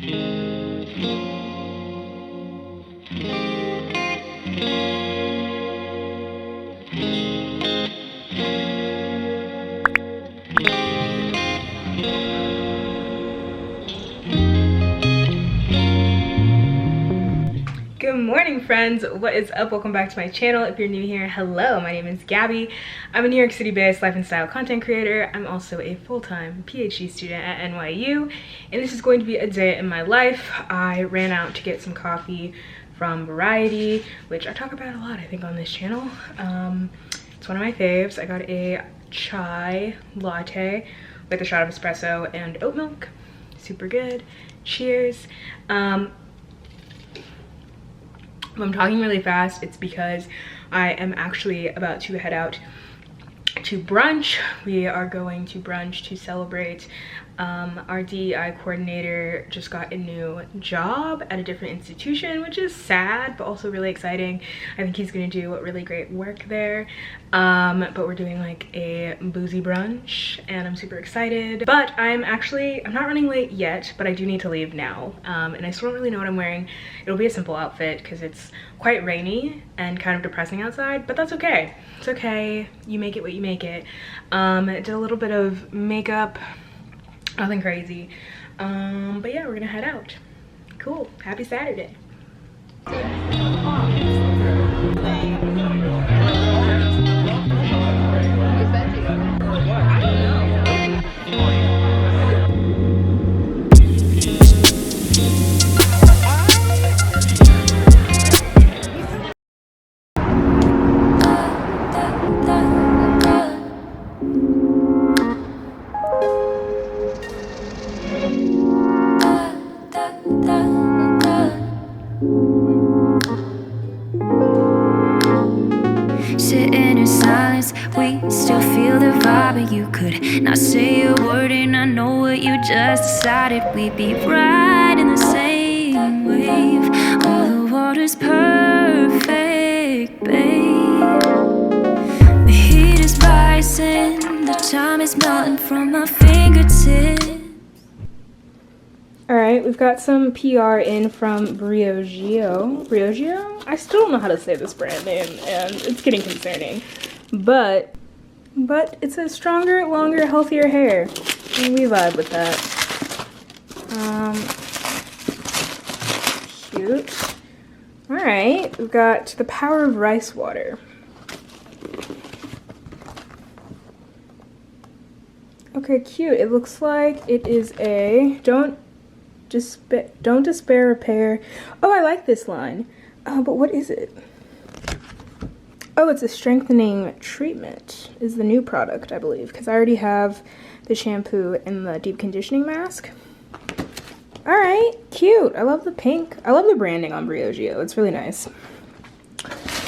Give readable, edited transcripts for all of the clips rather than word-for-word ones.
Good morning, friends. What is up? Welcome back to my channel. If you're new here, hello, my name is Gabby. I'm a New York City based life and style content creator. I'm also a full-time PhD student at NYU, and this is going to be a day in my life. I ran out to get some coffee from Variety, which I talk about a lot, I think, on this channel. It's one of my faves. I got a chai latte with a shot of espresso and oat milk. Super good. Cheers. If I'm talking really fast, it's because I am actually about to head out to brunch. We are going to brunch to celebrate. Our DEI coordinator just got a new job at a different institution, which is sad, but also really exciting. I think he's gonna do really great work there. But we're doing like a boozy brunch and I'm super excited. But I'm not running late yet, but I do need to leave now. And I still don't really know what I'm wearing. It'll be a simple outfit because it's quite rainy and kind of depressing outside, but that's okay. It's okay, you make it what you make it. Did a little bit of makeup, nothing crazy. But yeah, we're gonna head out. Cool, happy Saturday. Sitting in silence, we still feel the vibe, but you could not say a word, and I know what you just decided. We'd be right in the same wave. Oh, the water's perfect, babe. The heat is rising, the time is melting from my fingertips. All right, we've got some PR in from Briogeo? I still don't know how to say this brand name, and it's getting concerning. But it says stronger, longer, healthier hair. And we vibe with that. Cute. All right, we've got the Power of Rice Water. Okay, cute. It looks like it is a Don't despair, repair. Oh, I like this line. But what is it? Oh, it's a strengthening treatment is the new product, I believe, because I already have the shampoo and the deep conditioning mask. All right, cute. I love the pink. I love the branding on Briogeo. It's really nice.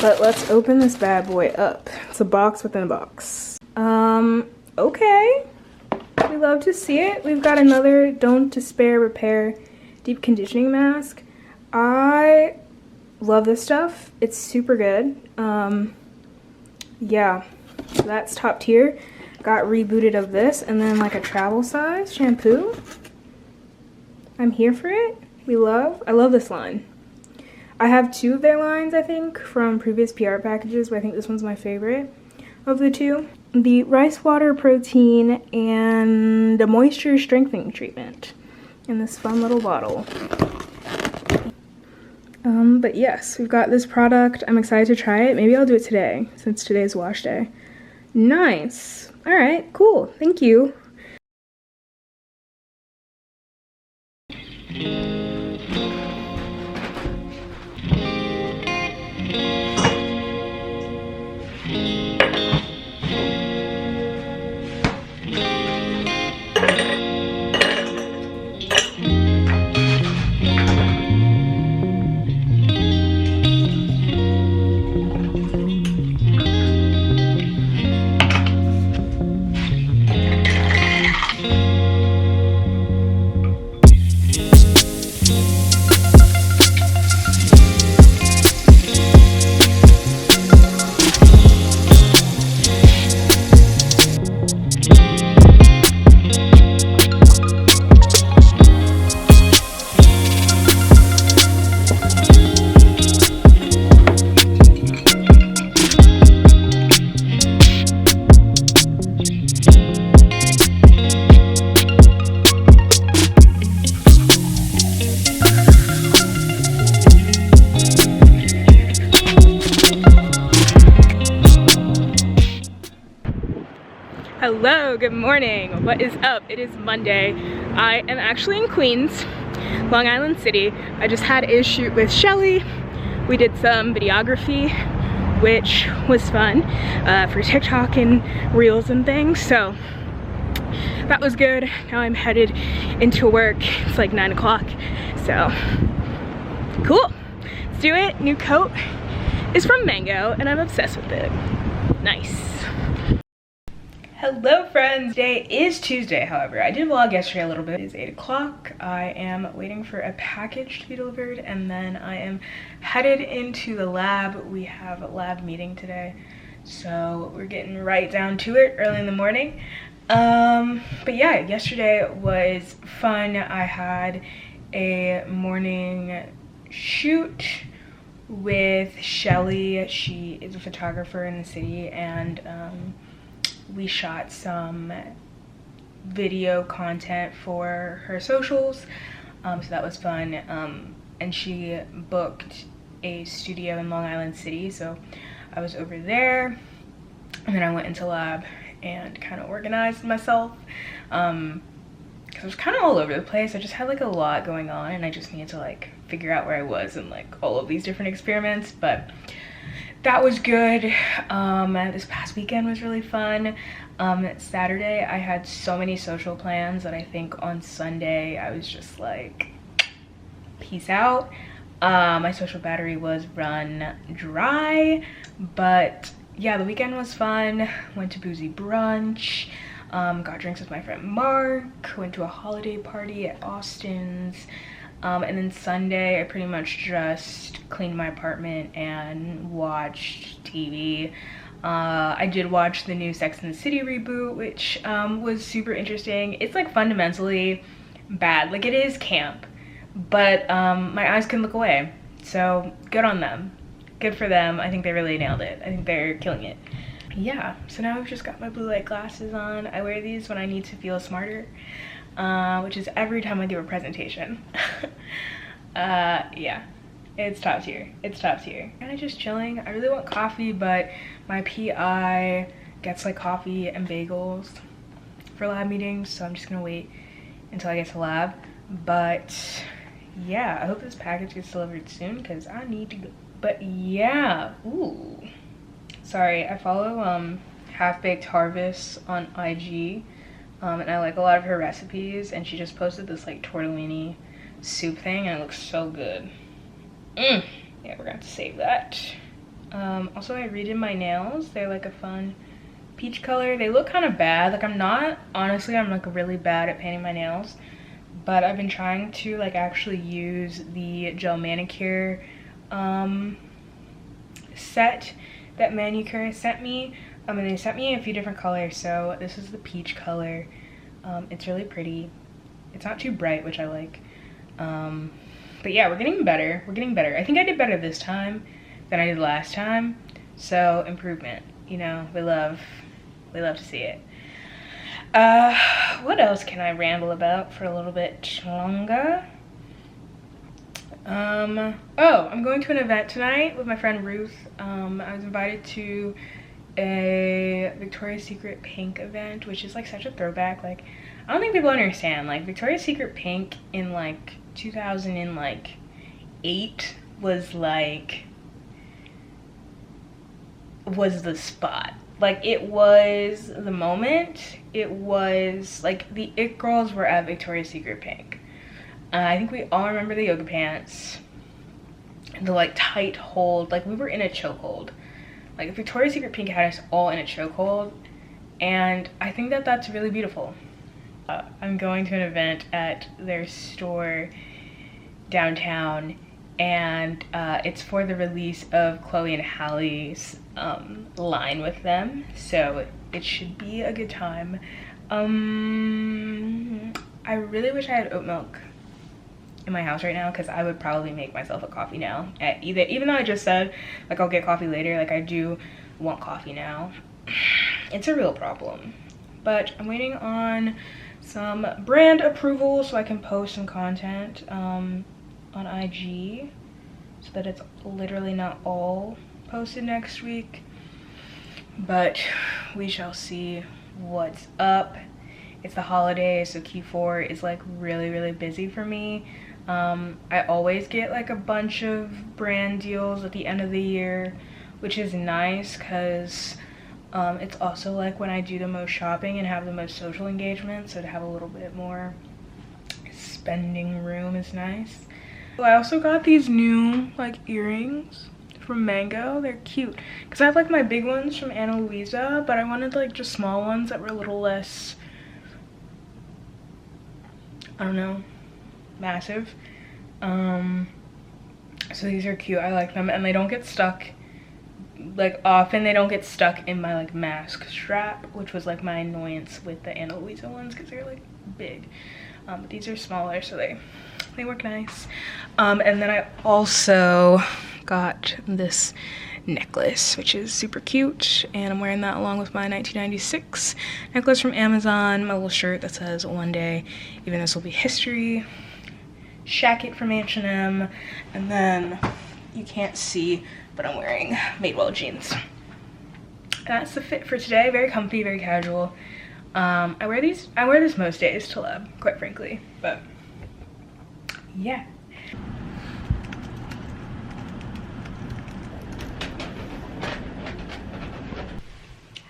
But let's open this bad boy up. It's a box within a box. Okay. We love to see it. We've got another Don't Despair, Repair deep conditioning mask. I love this stuff. It's super good. Yeah, so that's top tier. Got rebooted of this, and then like a travel size shampoo. I'm here for it. I love this line. I have two of their lines, I think, from previous PR packages, but I think this one's my favorite of the two. The rice water protein and the moisture strengthening treatment in this fun little bottle. But yes, we've got this product. I'm excited to try it. Maybe I'll do it today since today's wash day. Nice. All right, cool. Thank you. Hello, good morning. What is up? It is Monday. I am actually in Queens, Long Island City. I just had a shoot with Shelly. We did some videography, which was fun for TikTok and reels and things. So that was good. Now I'm headed into work. It's like 9 o'clock. So cool. Let's do it. New coat is from Mango and I'm obsessed with it. Nice. Hello friends, today is Tuesday. However, I did vlog yesterday a little bit. It is 8 o'clock. I am waiting for a package to be delivered and then I am headed into the lab. We have a lab meeting today, so we're getting right down to it early in the morning. But yeah, yesterday was fun. I had a morning shoot with Shelly. She is a photographer in the city and we shot some video content for her socials, so that was fun. And she booked a studio in Long Island City, so I was over there and then I went into lab and kind of organized myself because I was kind of all over the place. I just had like a lot going on and I just needed to like figure out where I was in like all of these different experiments, but that was good. This past weekend was really fun. Saturday I had so many social plans that I think on Sunday I was just like, peace out. My social battery was run dry, but yeah, the weekend was fun. Went to boozy brunch, got drinks with my friend Mark, went to a holiday party at Austin's. And then Sunday I pretty much just cleaned my apartment and watched TV. I did watch the new Sex and the City reboot, which was super interesting. It's like fundamentally bad, like it is camp, but my eyes couldn't look away, so good on them, good for them. I think they really nailed it. I think they're killing it. Yeah, so now I've just got my blue light glasses on. I wear these when I need to feel smarter, which is every time I do a presentation. Yeah, it's top tier. It's top tier. Kind of just chilling. I really want coffee, but my PI gets like coffee and bagels for lab meetings, so I'm just gonna wait until I get to lab. But yeah, I hope this package gets delivered soon because I need to go. But yeah, ooh. Sorry, I follow Half Baked Harvest on IG. And I like a lot of her recipes, and she just posted this like tortellini soup thing and it looks so good. Yeah, we're gonna have to save that. Also I redid my nails. They're like a fun peach color. They look kind of bad. Like I'm like really bad at painting my nails, but I've been trying to like actually use the gel manicure set that Manicure sent me. And they sent me a few different colors, so this is the peach color. It's really pretty. It's not too bright, which I like. But yeah, we're getting better. We're getting better. I think I did better this time than I did last time. So improvement, you know, we love to see it. What else can I ramble about for a little bit longer? Oh, I'm going to an event tonight with my friend Ruth. I was invited to a Victoria's Secret pink event, which is like such a throwback. Like I don't think people understand, like Victoria's Secret pink in like 2008 was the spot. Like it was the moment. It was like the it girls were at Victoria's Secret pink. I think we all remember the yoga pants, the like tight hold, like we were in a chokehold. Like Victoria's Secret pink had us all in a chokehold, and I think that that's really beautiful. I'm going to an event at their store downtown, and it's for the release of Chloe and Halle's line with them, so it should be a good time. I really wish I had oat milk in my house right now, because I would probably make myself a coffee now. Even though I just said like I'll get coffee later, like I do want coffee now. It's a real problem. But I'm waiting on some brand approval so I can post some content on IG, so that it's literally not all posted next week. But we shall see what's up. It's the holidays, so Q4 is like really busy for me. I always get like a bunch of brand deals at the end of the year, which is nice because it's also like when I do the most shopping and have the most social engagement, so to have a little bit more spending room is nice. I also got these new like earrings from Mango. They're cute because I have like my big ones from Ana Luisa, but I wanted like just small ones that were a little less, I don't know, massive. So these are cute. I like them, and they don't get stuck. Like often they don't get stuck in my like mask strap, which was like my annoyance with the Ana Luisa ones because they're like big. But these are smaller, so they work nice. And then I also got this necklace, which is super cute, and I'm wearing that along with my 1996 necklace from Amazon, my little shirt that says "One Day Even This Will Be History," jacket from H&M, and then you can't see, but I'm wearing Madewell jeans. That's the fit for today. Very comfy, very casual. I wear this most days to lab, quite frankly, but yeah.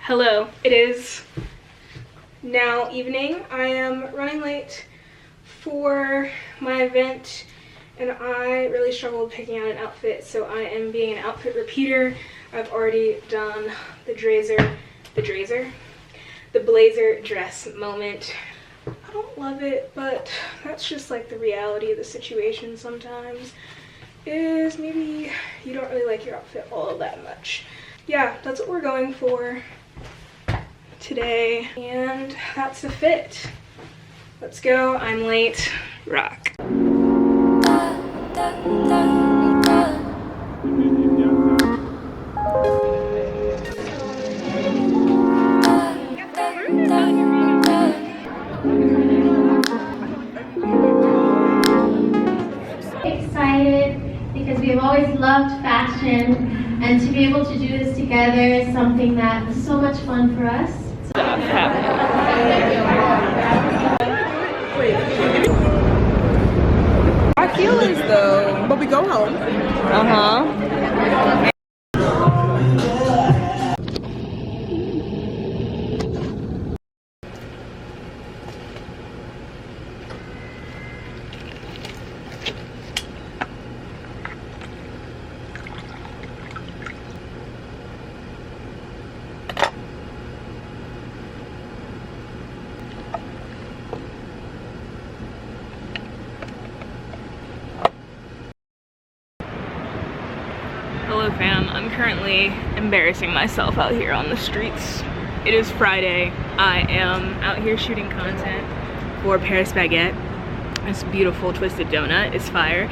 Hello, it is now evening. I am running late for my event, and I really struggled picking out an outfit, so I am being an outfit repeater. I've already done the blazer dress moment. I don't love it, but that's just like the reality of the situation sometimes, is maybe you don't really like your outfit all that much. Yeah, that's what we're going for today, and that's the fit. Let's go. I'm late. Rock. Excited because we've always loved fashion, and to be able to do this together is something that was so much fun for us. I feel as though, but we go home. Hello fam, I'm currently embarrassing myself out here on the streets. It is Friday. I am out here shooting content for Paris Baguette. This beautiful twisted donut is fire.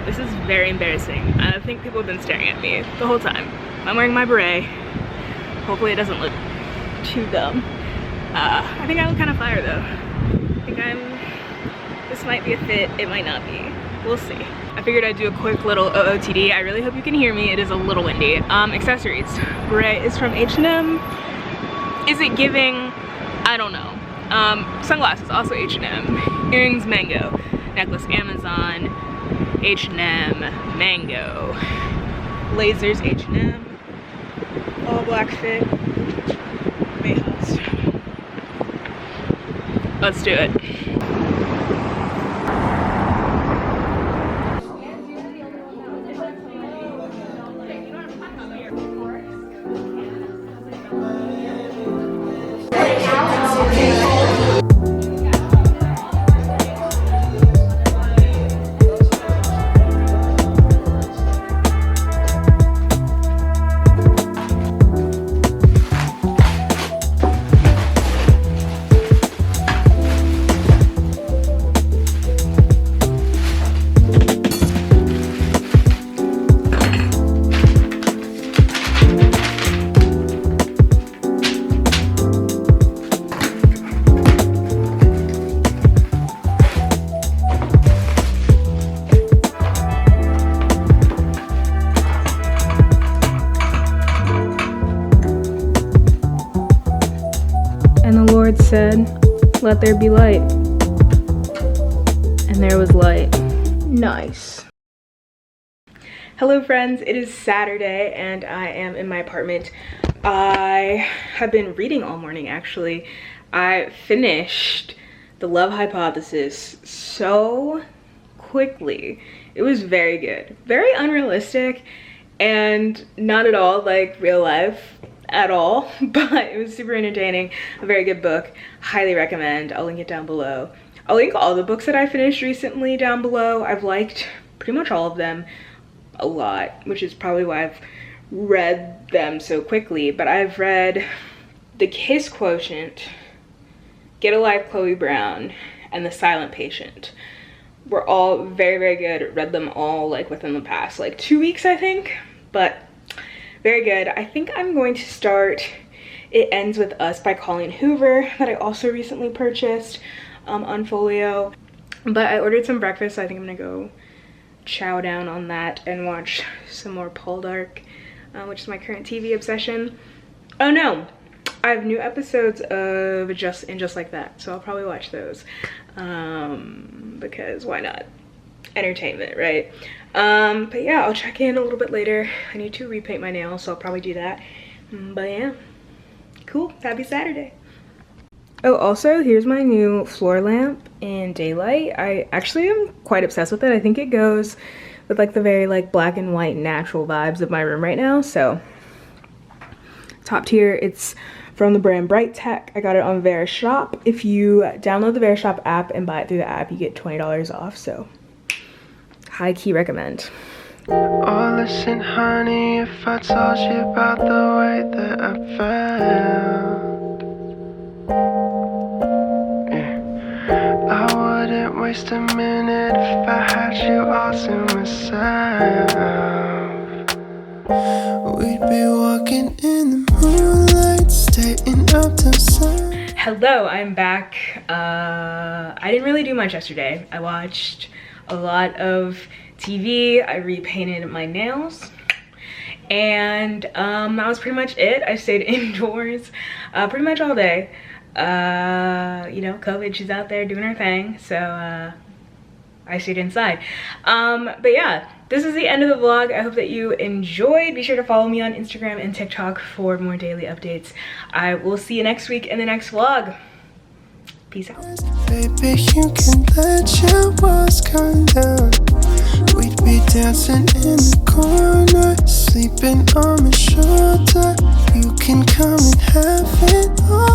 This is very embarrassing. I think people have been staring at me the whole time. I'm wearing my beret. Hopefully it doesn't look too dumb. I think I look kind of fire though. I think this might be a fit, it might not be. We'll see. I figured I'd do a quick little OOTD. I really hope you can hear me. It is a little windy. Accessories. Beret is from H&M. Is it giving? I don't know. Sunglasses, also H&M. Earrings, Mango. Necklace, Amazon. H&M, Mango. Lasers, H&M. All black fit. Mayhaus. Let's do it. said, "Let there be light." And there was light. Nice. Hello friends, it is Saturday and I am in my apartment. I have been reading all morning actually. I finished The Love Hypothesis so quickly. It was very good. Very unrealistic and not at all like real life at all, but it was super entertaining. A very good book. Highly recommend. I'll link it down below. I'll link all the books that I finished recently down below. I've liked pretty much all of them a lot, which is probably why I've read them so quickly. But I've read The Kiss Quotient, Get a Life, Chloe Brown, and The Silent Patient. Were all very, very good. Read them all like within the past like 2 weeks, I think, but very good. I think I'm going to start It Ends With Us by Colleen Hoover that I also recently purchased on Folio. But I ordered some breakfast, so I think I'm gonna go chow down on that and watch some more Paul Dark, which is my current TV obsession. Oh no, I have new episodes of Just Like That, so I'll probably watch those because why not? Entertainment, right? But yeah, I'll check in a little bit later. I need to repaint my nails, so I'll probably do that. But yeah, cool. Happy Saturday. Oh, also, here's my new floor lamp in daylight. I actually am quite obsessed with it. I think it goes with like the very like black and white natural vibes of my room right now. So top tier. It's from the brand Bright Tech. I got it on Verishop. If you download the Verishop app and buy it through the app, you get $20 off. So high key recommend. Oh, listen, honey, if I told you about the way that I felt, yeah, I wouldn't waste a minute if I had you all to myself. We'd be walking in the moonlight, staying up till sun. Hello, I'm back. I didn't really do much yesterday. I watched a lot of TV. I repainted my nails, and that was pretty much it. I stayed indoors pretty much all day. You know, COVID, she's out there doing her thing, so I stayed inside. But yeah, this is the end of the vlog. I hope that you enjoyed. Be sure to follow me on Instagram and TikTok for more daily updates. I will see you next week in the next vlog. Peace out. Baby, you can let your walls come down. We'd be dancing in the corner, sleeping on my shoulder. You can come and have it all.